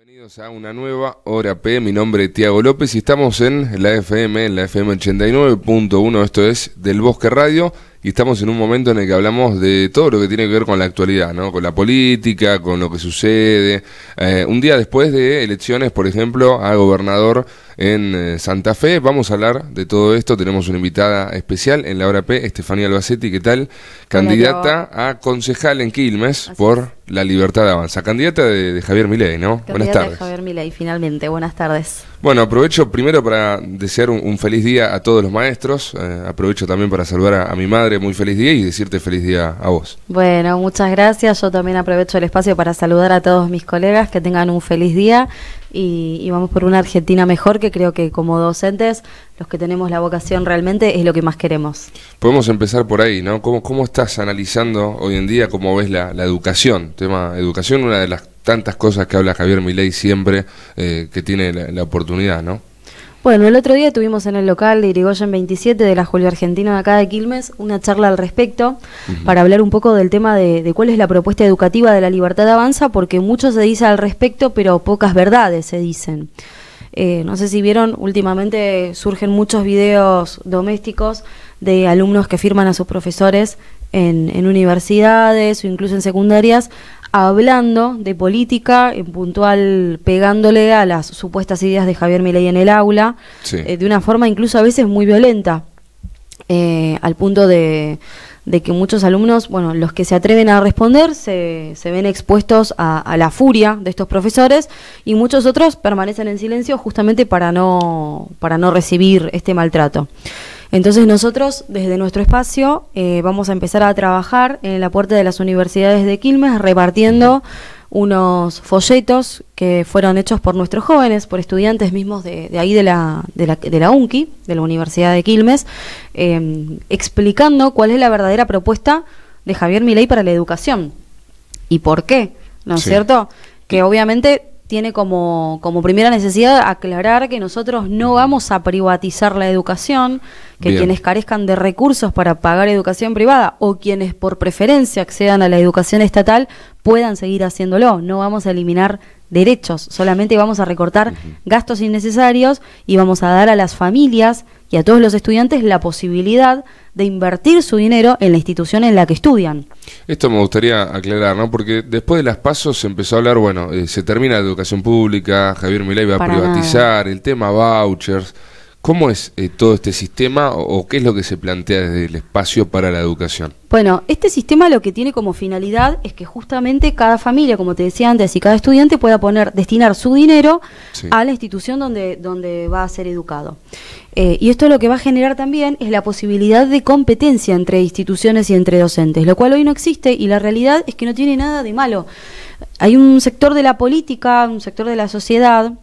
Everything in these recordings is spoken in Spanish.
Bienvenidos a una nueva Hora P, mi nombre es Tiago López y estamos en la FM 89.1, esto es Del Bosque Radio, y estamos en un momento en el que hablamos de todo lo que tiene que ver con la actualidad, ¿no? Con la política, con lo que sucede. Un día después de elecciones, por ejemplo, a gobernador en Santa Fe, vamos a hablar de todo esto. Tenemos una invitada especial en la Hora P, Estefanía Albacetti, ¿qué tal? Candidata a concejal en Quilmes por La Libertad Avanza. Candidata de Javier Milei, ¿no? Buenas tardes. De Javier Milei, finalmente. Buenas tardes. Bueno, aprovecho primero para desear un feliz día a todos los maestros. Aprovecho también para saludar a mi madre, muy feliz día, y decirte feliz día a vos. Bueno, muchas gracias. Yo también aprovecho el espacio para saludar a todos mis colegas, que tengan un feliz día y vamos por una Argentina mejor, que creo que como docentes, los que tenemos la vocación realmente es lo que más queremos. Podemos empezar por ahí, ¿no? ¿Cómo estás analizando hoy en día, cómo ves la educación? Tema educación, una de las tantas cosas que habla Javier Milei siempre, que tiene la oportunidad, ¿no? Bueno, el otro día tuvimos en el local de Irigoyen 27 de la Julio Argentino de acá de Quilmes una charla al respecto, para hablar un poco del tema de cuál es la propuesta educativa de La Libertad Avanza, porque mucho se dice al respecto, pero pocas verdades se dicen. No sé si vieron, últimamente surgen muchos videos domésticos de alumnos que firman a sus profesores en universidades o incluso en secundarias, hablando de política, en puntual pegándole a las supuestas ideas de Javier Milei en el aula, sí, de una forma incluso a veces muy violenta, al punto de que muchos alumnos, bueno, los que se atreven a responder se ven expuestos a la furia de estos profesores, y muchos otros permanecen en silencio justamente para no recibir este maltrato. Entonces nosotros, desde nuestro espacio, vamos a empezar a trabajar en la puerta de las universidades de Quilmes, repartiendo unos folletos que fueron hechos por nuestros jóvenes, por estudiantes mismos de ahí de la UNCI, de la Universidad de Quilmes, explicando cuál es la verdadera propuesta de Javier Milei para la educación y por qué, ¿no es cierto? Que obviamente tiene como primera necesidad aclarar que nosotros no vamos a privatizar la educación, que quienes carezcan de recursos para pagar educación privada o quienes por preferencia accedan a la educación estatal puedan seguir haciéndolo. No vamos a eliminar derechos, solamente vamos a recortar gastos innecesarios y vamos a dar a las familias y a todos los estudiantes la posibilidad de invertir su dinero en la institución en la que estudian. Esto me gustaría aclarar, ¿no? Porque después de las PASO se empezó a hablar, bueno, se termina la educación pública, Javier Milei va a privatizar, el tema vouchers. ¿Cómo es todo este sistema o qué es lo que se plantea desde el espacio para la educación? Bueno, este sistema lo que tiene como finalidad es que justamente cada familia, como te decía antes, y cada estudiante pueda destinar su dinero a la institución donde va a ser educado. Y esto lo que va a generar también es la posibilidad de competencia entre instituciones y entre docentes, lo cual hoy no existe, y la realidad es que no tiene nada de malo. Hay un sector de la política, un sector de la sociedad,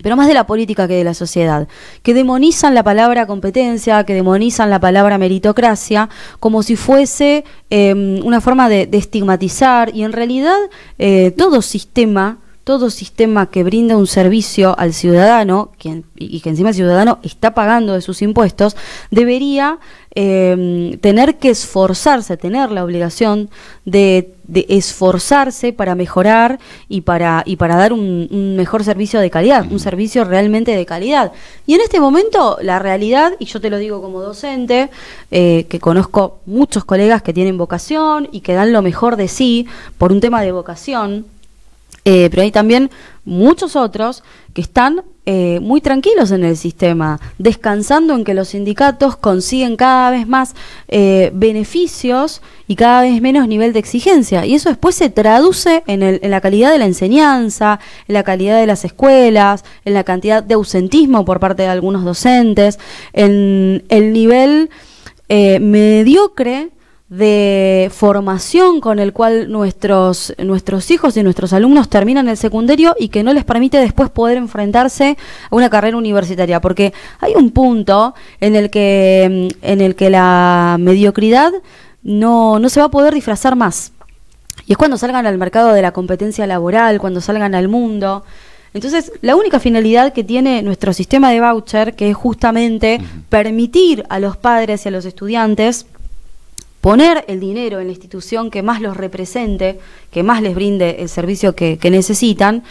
pero más de la política que de la sociedad, que demonizan la palabra competencia, que demonizan la palabra meritocracia, como si fuese una forma de estigmatizar, y en realidad todo sistema que brinda un servicio al ciudadano, y que encima el ciudadano está pagando de sus impuestos, debería tener que esforzarse, tener la obligación de esforzarse para mejorar y para dar un mejor servicio de calidad, un servicio realmente de calidad. Y en este momento la realidad, y yo te lo digo como docente, que conozco muchos colegas que tienen vocación y que dan lo mejor de sí por un tema de vocación, pero hay también muchos otros que están muy tranquilos en el sistema, descansando en que los sindicatos consiguen cada vez más beneficios y cada vez menos nivel de exigencia, y eso después se traduce en la calidad de la enseñanza, en la calidad de las escuelas, en la cantidad de ausentismo por parte de algunos docentes, en el nivel mediocre de formación con el cual nuestros hijos y nuestros alumnos terminan el secundario, y que no les permite después poder enfrentarse a una carrera universitaria, porque hay un punto en el que la mediocridad no se va a poder disfrazar más, y es cuando salgan al mercado de la competencia laboral, cuando salgan al mundo. Entonces, la única finalidad que tiene nuestro sistema de voucher, que es justamente permitir a los padres y a los estudiantes poner el dinero en la institución que más los represente, que más les brinde el servicio que necesitan,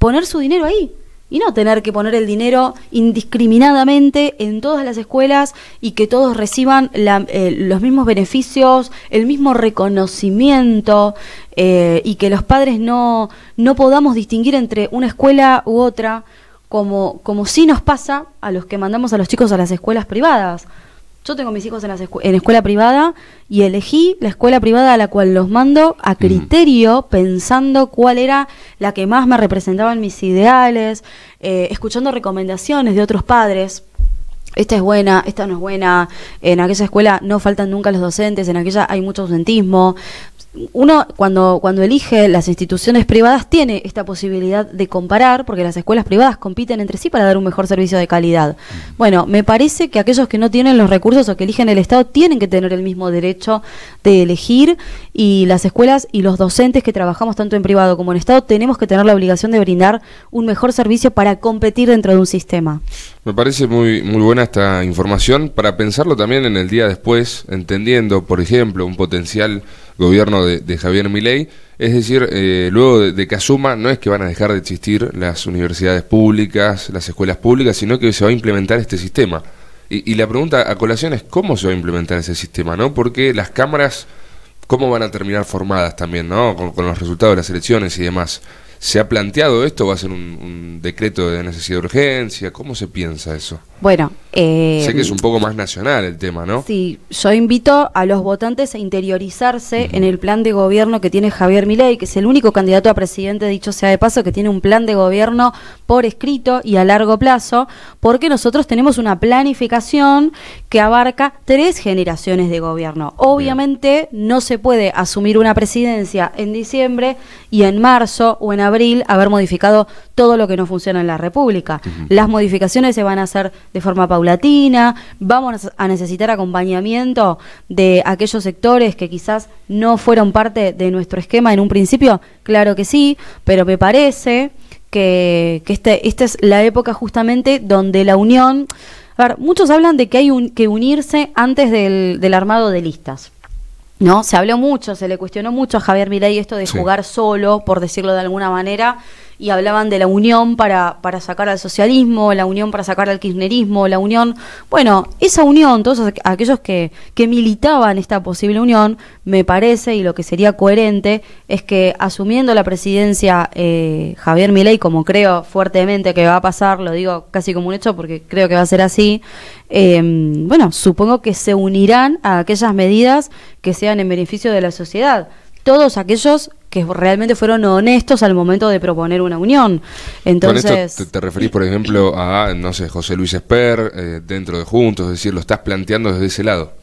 poner su dinero ahí. Y no tener que poner el dinero indiscriminadamente en todas las escuelas y que todos reciban los mismos beneficios, el mismo reconocimiento, y que los padres no podamos distinguir entre una escuela u otra, como sí nos pasa a los que mandamos a los chicos a las escuelas privadas. Yo tengo mis hijos en escuela privada y elegí la escuela privada a la cual los mando a criterio, pensando cuál era la que más me representaba en mis ideales, escuchando recomendaciones de otros padres. Esta es buena, esta no es buena, en aquella escuela no faltan nunca los docentes, en aquella hay mucho ausentismo. Uno cuando elige las instituciones privadas tiene esta posibilidad de comparar, porque las escuelas privadas compiten entre sí para dar un mejor servicio de calidad. Bueno, me parece que aquellos que no tienen los recursos o que eligen el Estado tienen que tener el mismo derecho de elegir, y las escuelas y los docentes que trabajamos tanto en privado como en Estado tenemos que tener la obligación de brindar un mejor servicio para competir dentro de un sistema. Me parece muy buena esta información para pensarlo también en el día después, entendiendo, por ejemplo, un potencial gobierno de Javier Milei. Es decir, luego de que asuma, no es que van a dejar de existir las universidades públicas, las escuelas públicas, sino que se va a implementar este sistema. Y la pregunta a colación es cómo se va a implementar ese sistema, ¿no? Porque las cámaras, ¿cómo van a terminar formadas también, ¿no? Con los resultados de las elecciones y demás. ¿Se ha planteado esto? ¿Va a ser un decreto de necesidad de urgencia? ¿Cómo se piensa eso? Bueno, sé que es un poco más nacional el tema, ¿no? Sí, yo invito a los votantes a interiorizarse en el plan de gobierno que tiene Javier Milei, que es el único candidato a presidente, dicho sea de paso, que tiene un plan de gobierno por escrito y a largo plazo, porque nosotros tenemos una planificación que abarca 3 generaciones de gobierno. Obviamente no se puede asumir una presidencia en diciembre y en marzo o en abril haber modificado todo lo que no funciona en la República. Las modificaciones se van a hacer de forma paulatina, vamos a necesitar acompañamiento de aquellos sectores que quizás no fueron parte de nuestro esquema en un principio, claro que sí, pero me parece que esta es la época justamente donde la unión... A ver, muchos hablan de que hay que unirse antes del armado de listas, ¿no? Se habló mucho, se le cuestionó mucho a Javier Milei esto de jugar solo, por decirlo de alguna manera, y hablaban de la unión para sacar al socialismo, la unión para sacar al kirchnerismo, la unión... Bueno, esa unión, todos aquellos que militaban esta posible unión, me parece, y lo que sería coherente, es que asumiendo la presidencia Javier Milei, como creo fuertemente que va a pasar, lo digo casi como un hecho porque creo que va a ser así, bueno, supongo que se unirán a aquellas medidas que sean en beneficio de la sociedad. Todos aquellos que realmente fueron honestos al momento de proponer una unión. Entonces, con esto te referís, por ejemplo, a, no sé, José Luis Esper, dentro de Juntos, es decir, lo estás planteando desde ese lado.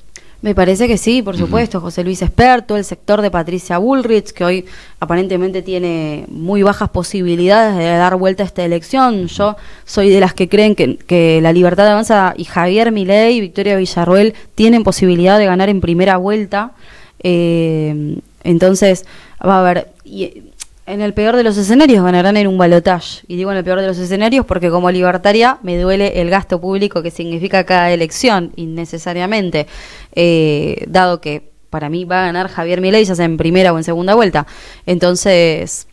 Me parece que sí, por supuesto, José Luis Esper, todo el sector de Patricia Bullrich, que hoy aparentemente tiene muy bajas posibilidades de dar vuelta a esta elección. Yo soy de las que creen que La Libertad Avanza y Javier Milei y Victoria Villarroel tienen posibilidad de ganar en primera vuelta. Entonces, va a haber, y en el peor de los escenarios ganarán en un balotaje. Y digo en el peor de los escenarios porque como libertaria me duele el gasto público que significa cada elección, innecesariamente, dado que para mí va a ganar Javier Milei, ya sea en primera o en segunda vuelta. Entonces,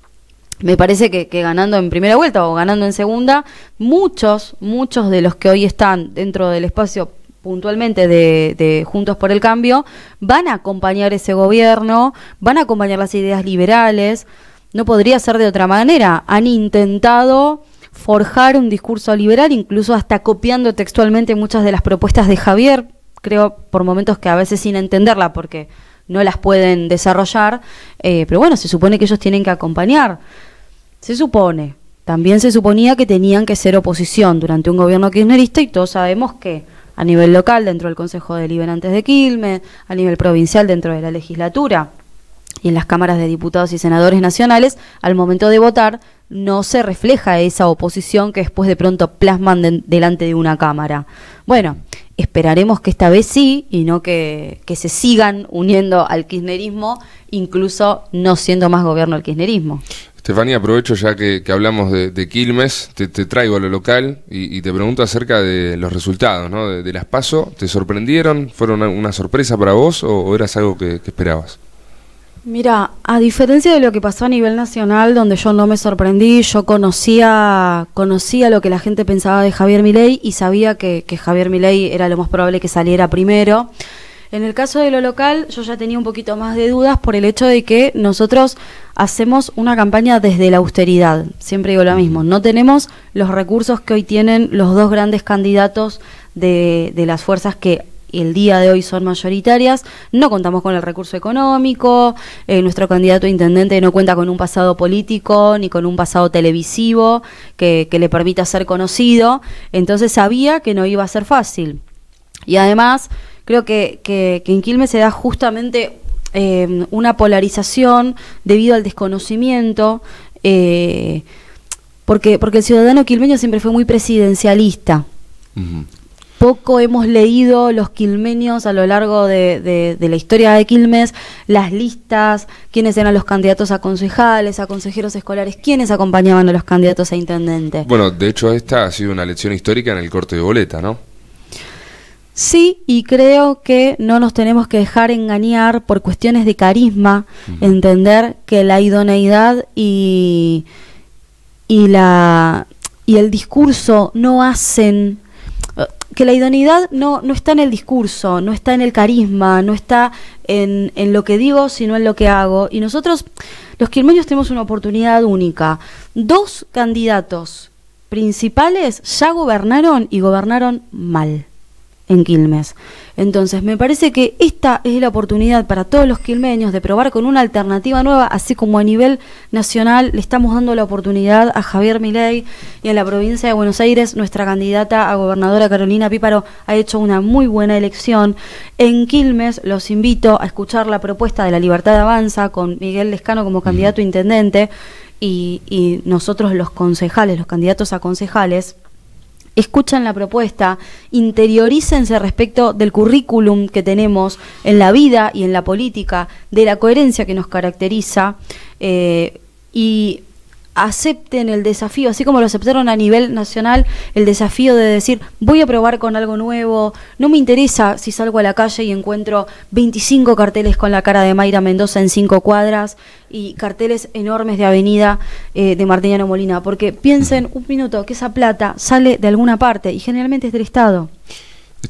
me parece que ganando en primera vuelta o ganando en segunda, muchos de los que hoy están dentro del espacio puntualmente de Juntos por el Cambio, van a acompañar ese gobierno, van a acompañar las ideas liberales. No podría ser de otra manera. Han intentado forjar un discurso liberal, incluso hasta copiando textualmente muchas de las propuestas de Javier, creo por momentos que a veces sin entenderla, porque no las pueden desarrollar, pero bueno, se supone que ellos tienen que acompañar. Se supone. También se suponía que tenían que ser oposición durante un gobierno kirchnerista, y todos sabemos que a nivel local, dentro del Consejo Deliberantes de Quilmes, a nivel provincial, dentro de la legislatura, y en las cámaras de diputados y senadores nacionales, al momento de votar, no se refleja esa oposición que después de pronto plasman delante de una cámara. Bueno, esperaremos que esta vez sí, y no que se sigan uniendo al kirchnerismo, incluso no siendo más gobierno el kirchnerismo. Estefanía, aprovecho ya que hablamos de Quilmes, te traigo a lo local y te pregunto acerca de los resultados, ¿no? de las PASO. ¿Te sorprendieron? ¿Fueron una sorpresa para vos o eras algo que esperabas? Mira, a diferencia de lo que pasó a nivel nacional, donde yo no me sorprendí, yo conocía lo que la gente pensaba de Javier Milei y sabía que Javier Milei era lo más probable que saliera primero. En el caso de lo local, yo ya tenía un poquito más de dudas por el hecho de que nosotros hacemos una campaña desde la austeridad. Siempre digo lo mismo, no tenemos los recursos que hoy tienen los dos grandes candidatos de las fuerzas que el día de hoy son mayoritarias, no contamos con el recurso económico, nuestro candidato a intendente no cuenta con un pasado político ni con un pasado televisivo que le permita ser conocido, entonces sabía que no iba a ser fácil. Y además, creo que en Quilmes se da justamente una polarización debido al desconocimiento, porque el ciudadano quilmeño siempre fue muy presidencialista. Uh-huh. Poco hemos leído los quilmeños a lo largo de la historia de Quilmes, las listas, quiénes eran los candidatos a concejales, a consejeros escolares, quiénes acompañaban a los candidatos a intendente. Bueno, de hecho esta ha sido una lección histórica en el corte de boleta, ¿no? Sí, y creo que no nos tenemos que dejar engañar por cuestiones de carisma, entender que la idoneidad y el discurso no hacen... que la idoneidad no está en el discurso, no está en el carisma, no está en lo que digo, sino en lo que hago. Y nosotros, los quilmeños, tenemos una oportunidad única. 2 candidatos principales ya gobernaron y gobernaron mal en Quilmes. Entonces, me parece que esta es la oportunidad para todos los quilmeños de probar con una alternativa nueva, así como a nivel nacional le estamos dando la oportunidad a Javier Milei, y en la provincia de Buenos Aires nuestra candidata a gobernadora Carolina Píparo ha hecho una muy buena elección. En Quilmes los invito a escuchar la propuesta de La Libertad Avanza con Miguel Lescano como candidato a intendente y nosotros los concejales, los candidatos a concejales. Escuchan la propuesta, interiorícense respecto del currículum que tenemos en la vida y en la política, de la coherencia que nos caracteriza, y acepten el desafío, así como lo aceptaron a nivel nacional, el desafío de decir, voy a probar con algo nuevo, no me interesa si salgo a la calle y encuentro 25 carteles con la cara de Mayra Mendoza en 5 cuadras y carteles enormes de avenida de Martiniano Molina, porque piensen un minuto que esa plata sale de alguna parte y generalmente es del Estado.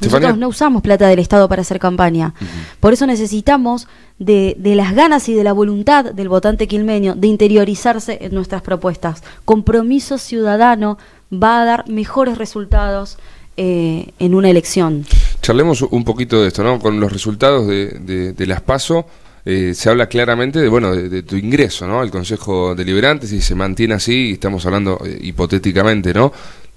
Nosotros no usamos plata del Estado para hacer campaña. Por eso necesitamos de las ganas y de la voluntad del votante quilmeño de interiorizarse en nuestras propuestas. Compromiso ciudadano va a dar mejores resultados en una elección. Charlemos un poquito de esto, ¿no? Con los resultados de las PASO, se habla claramente de tu ingreso, ¿no? Al Consejo Deliberante, si se mantiene así, estamos hablando hipotéticamente, ¿no?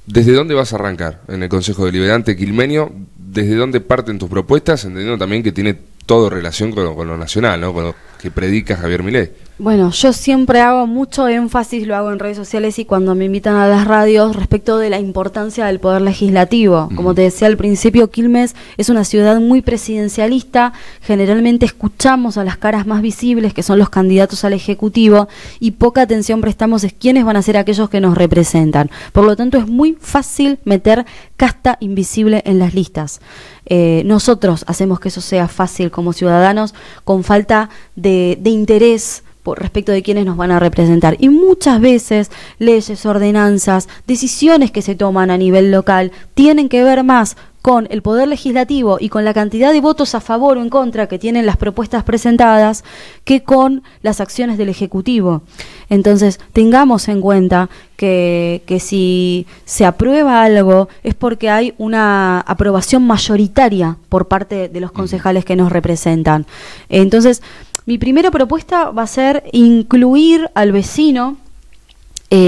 ¿Desde dónde vas a arrancar en el Consejo Deliberante quilmeño? ¿Desde dónde parten tus propuestas? Entendiendo también que tiene todo relación con lo nacional, ¿no? Con lo que predica Javier Milei. Bueno, yo siempre hago mucho énfasis, lo hago en redes sociales y cuando me invitan a las radios, respecto de la importancia del poder legislativo. Como te decía al principio, Quilmes es una ciudad muy presidencialista, generalmente escuchamos a las caras más visibles, que son los candidatos al Ejecutivo, y poca atención prestamos en quiénes van a ser aquellos que nos representan. Por lo tanto, es muy fácil meter casta invisible en las listas. Nosotros hacemos que eso sea fácil como ciudadanos, con falta de interés respecto de quiénes nos van a representar. Y muchas veces leyes, ordenanzas, decisiones que se toman a nivel local tienen que ver más con el poder legislativo y con la cantidad de votos a favor o en contra que tienen las propuestas presentadas que con las acciones del Ejecutivo. Entonces, tengamos en cuenta que si se aprueba algo es porque hay una aprobación mayoritaria por parte de los concejales que nos representan. Entonces, mi primera propuesta va a ser incluir al vecino,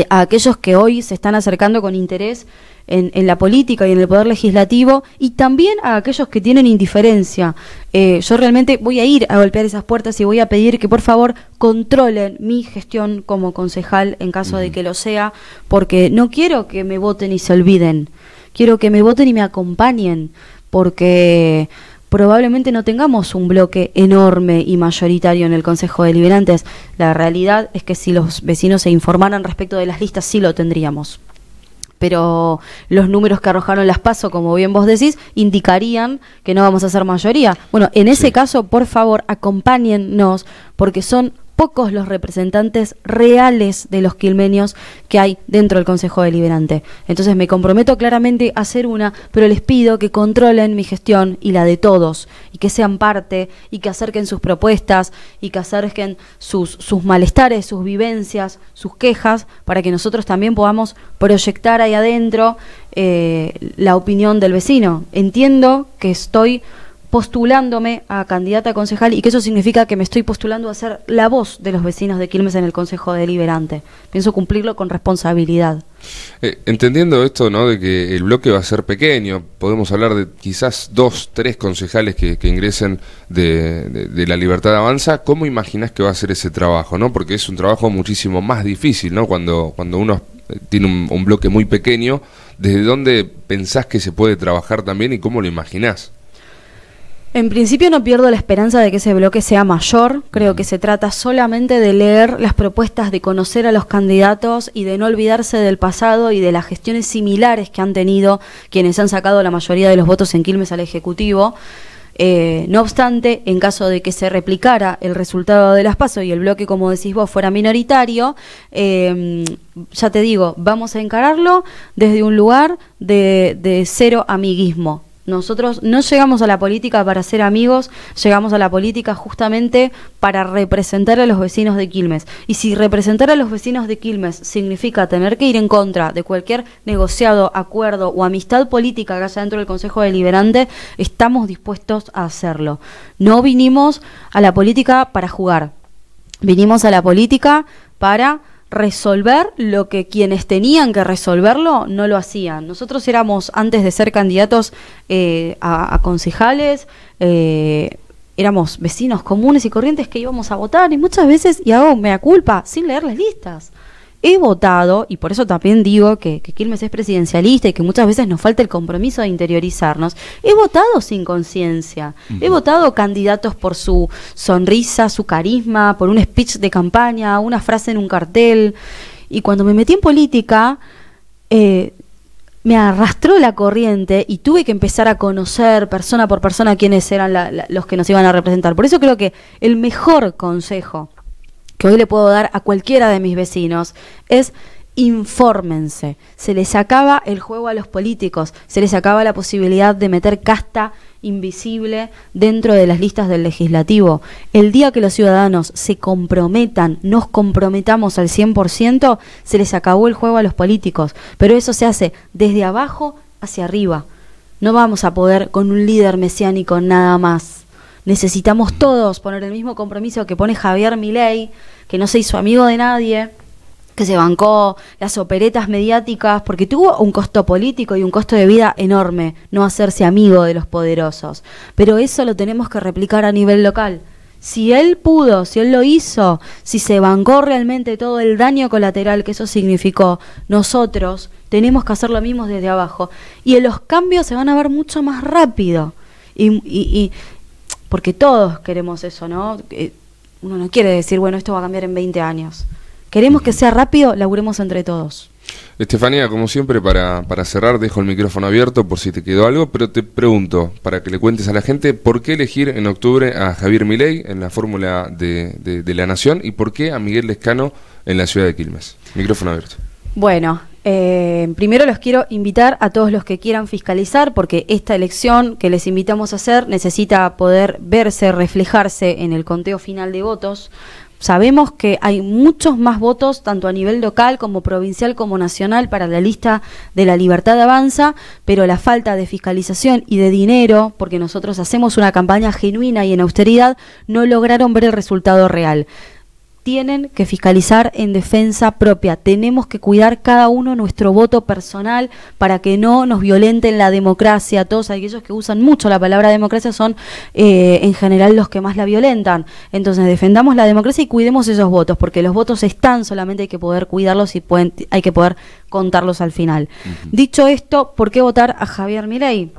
a aquellos que hoy se están acercando con interés en la política y en el poder legislativo, y también a aquellos que tienen indiferencia. Yo realmente voy a ir a golpear esas puertas y voy a pedir que por favor controlen mi gestión como concejal en caso de que lo sea, porque no quiero que me voten y se olviden, quiero que me voten y me acompañen, porque probablemente no tengamos un bloque enorme y mayoritario en el Consejo Deliberantes. La realidad es que si los vecinos se informaran respecto de las listas, sí lo tendríamos. pero los números que arrojaron las PASO, como bien vos decís, indicarían que no vamos a ser mayoría. Bueno, en ese caso, por favor, acompáñennos, porque son pocos los representantes reales de los quilmeños que hay dentro del Consejo Deliberante. Entonces me comprometo claramente a hacer una, pero les pido que controlen mi gestión y la de todos, y que sean parte, y que acerquen sus propuestas, y que acerquen sus malestares, sus vivencias, sus quejas, para que nosotros también podamos proyectar ahí adentro la opinión del vecino. Entiendo que estoy postulándome a candidata a concejal y que eso significa que me estoy postulando a ser la voz de los vecinos de Quilmes en el Consejo Deliberante. Pienso cumplirlo con responsabilidad. Entendiendo esto, ¿no?, de que el bloque va a ser pequeño, podemos hablar de quizás 2, 3 concejales que ingresen de la Libertad Avanza. ¿Cómo imaginás que va a ser ese trabajo, no? Porque es un trabajo muchísimo más difícil, ¿no? Cuando uno tiene un bloque muy pequeño, ¿desde dónde pensás que se puede trabajar también y cómo lo imaginás? En principio no pierdo la esperanza de que ese bloque sea mayor. Creo que se trata solamente de leer las propuestas, de conocer a los candidatos y de no olvidarse del pasado y de las gestiones similares que han tenido quienes han sacado la mayoría de los votos en Quilmes al Ejecutivo. No obstante, en caso de que se replicara el resultado de las PASO y el bloque, como decís vos, fuera minoritario, ya te digo, vamos a encararlo desde un lugar de cero amiguismo. Nosotros no llegamos a la política para ser amigos, llegamos a la política justamente para representar a los vecinos de Quilmes. Y si representar a los vecinos de Quilmes significa tener que ir en contra de cualquier negociado, acuerdo o amistad política que haya dentro del Consejo Deliberante, estamos dispuestos a hacerlo. No vinimos a la política para jugar, vinimos a la política para resolver lo que quienes tenían que resolverlo no lo hacían. Nosotros éramos, antes de ser candidatos a concejales, éramos vecinos comunes y corrientes que íbamos a votar, y muchas veces, y hago mea culpa, sin leer las listas. He votado, y por eso también digo que Quilmes es presidencialista y que muchas veces nos falta el compromiso de interiorizarnos. He votado sin conciencia. He votado candidatos por su sonrisa, su carisma, por un speech de campaña, una frase en un cartel. Y cuando me metí en política, me arrastró la corriente y tuve que empezar a conocer persona por persona quiénes eran los que nos iban a representar. Por eso creo que el mejor consejo que hoy le puedo dar a cualquiera de mis vecinos es: infórmense. Se les acaba el juego a los políticos, se les acaba la posibilidad de meter casta invisible dentro de las listas del legislativo. El día que los ciudadanos se comprometan, nos comprometamos al 100%, se les acabó el juego a los políticos. Pero eso se hace desde abajo hacia arriba. No vamos a poder con un líder mesiánico nada más. Necesitamos todos poner el mismo compromiso que pone Javier Milei, que no se hizo amigo de nadie, que se bancó las operetas mediáticas, porque tuvo un costo político y un costo de vida enorme no hacerse amigo de los poderosos. Pero eso lo tenemos que replicar a nivel local. Si él pudo, si él lo hizo, si se bancó realmente todo el daño colateral que eso significó, nosotros tenemos que hacer lo mismo desde abajo. Y los cambios se van a ver mucho más rápido. Y porque todos queremos eso, ¿no? Uno no quiere decir, bueno, esto va a cambiar en 20 años. Queremos que sea rápido, laburemos entre todos. Estefanía, como siempre, para cerrar, dejo el micrófono abierto por si te quedó algo, pero te pregunto, para que le cuentes a la gente, ¿por qué elegir en octubre a Javier Milei en la fórmula de la Nación y por qué a Miguel Lescano en la ciudad de Quilmes? Micrófono abierto. Bueno, primero los quiero invitar a todos los que quieran fiscalizar, porque esta elección que les invitamos a hacer necesita poder verse, reflejarse en el conteo final de votos. Sabemos que hay muchos más votos, tanto a nivel local como provincial como nacional, para la lista de la Libertad Avanza, pero la falta de fiscalización y de dinero, porque nosotros hacemos una campaña genuina y en austeridad, no lograron ver el resultado real. Tienen que fiscalizar en defensa propia. Tenemos que cuidar cada uno nuestro voto personal para que no nos violenten la democracia. Todos aquellos que usan mucho la palabra democracia son en general los que más la violentan. Entonces defendamos la democracia y cuidemos esos votos, porque los votos están, solamente hay que poder cuidarlos y hay que poder contarlos al final. Dicho esto, ¿por qué votar a Javier Milei?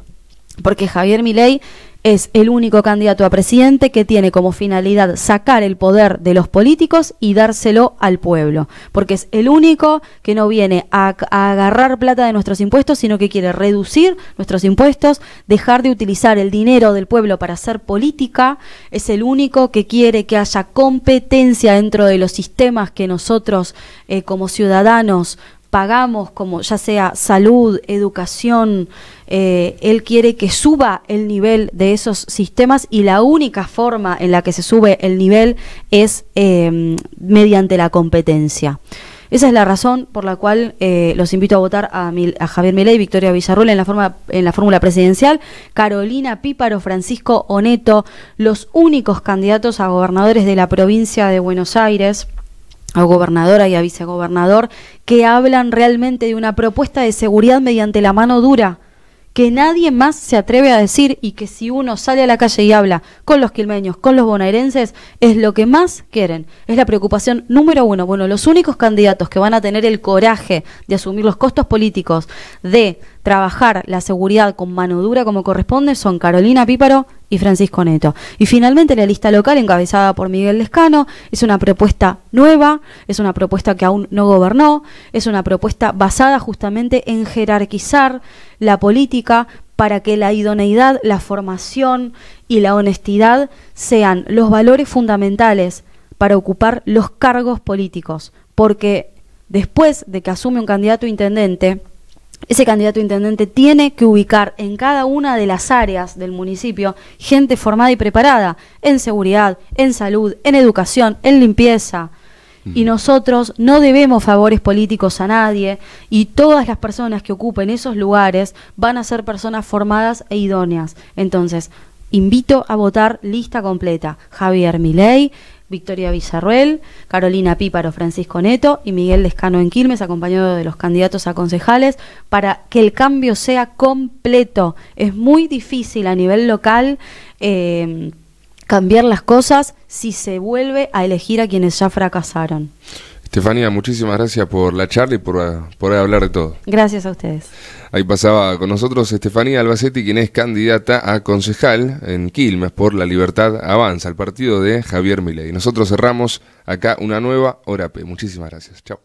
Porque Javier Milei es el único candidato a presidente que tiene como finalidad sacar el poder de los políticos y dárselo al pueblo, porque es el único que no viene a agarrar plata de nuestros impuestos, sino que quiere reducir nuestros impuestos, dejar de utilizar el dinero del pueblo para hacer política. Es el único que quiere que haya competencia dentro de los sistemas que nosotros como ciudadanos pagamos, como ya sea salud, educación. Él quiere que suba el nivel de esos sistemas, y la única forma en la que se sube el nivel es mediante la competencia. Esa es la razón por la cual los invito a votar a Javier Milei, Victoria Villarruel en la fórmula presidencial, Carolina Píparo, Francisco Oneto, los únicos candidatos a gobernadores de la provincia de Buenos Aires, a gobernadora y a vicegobernador, que hablan realmente de una propuesta de seguridad mediante la mano dura, que nadie más se atreve a decir, y que si uno sale a la calle y habla con los quilmeños, con los bonaerenses, es lo que más quieren, es la preocupación número uno. Bueno, los únicos candidatos que van a tener el coraje de asumir los costos políticos, de trabajar la seguridad con mano dura como corresponde, son Carolina Píparo y Francisco Oneto. Y finalmente la lista local, encabezada por Miguel Lescano, es una propuesta nueva, es una propuesta que aún no gobernó, es una propuesta basada justamente en jerarquizar la política para que la idoneidad, la formación y la honestidad sean los valores fundamentales para ocupar los cargos políticos. Porque después de que asume un candidato a intendente, ese candidato a intendente tiene que ubicar en cada una de las áreas del municipio gente formada y preparada en seguridad, en salud, en educación, en limpieza. Y nosotros no debemos favores políticos a nadie, y todas las personas que ocupen esos lugares van a ser personas formadas e idóneas. Entonces, invito a votar lista completa: Javier Milei, Victoria Villarruel, Carolina Píparo, Francisco Oneto y Miguel Lescano en Quilmes, acompañado de los candidatos a concejales, para que el cambio sea completo. Es muy difícil a nivel local cambiar las cosas si se vuelve a elegir a quienes ya fracasaron. Estefanía, muchísimas gracias por la charla y por hablar de todo. Gracias a ustedes. Ahí pasaba con nosotros Estefanía Albacetti, quien es candidata a concejal en Quilmes por La Libertad Avanza, el partido de Javier Milei. Nosotros cerramos acá una nueva Hora P. Muchísimas gracias. Chao.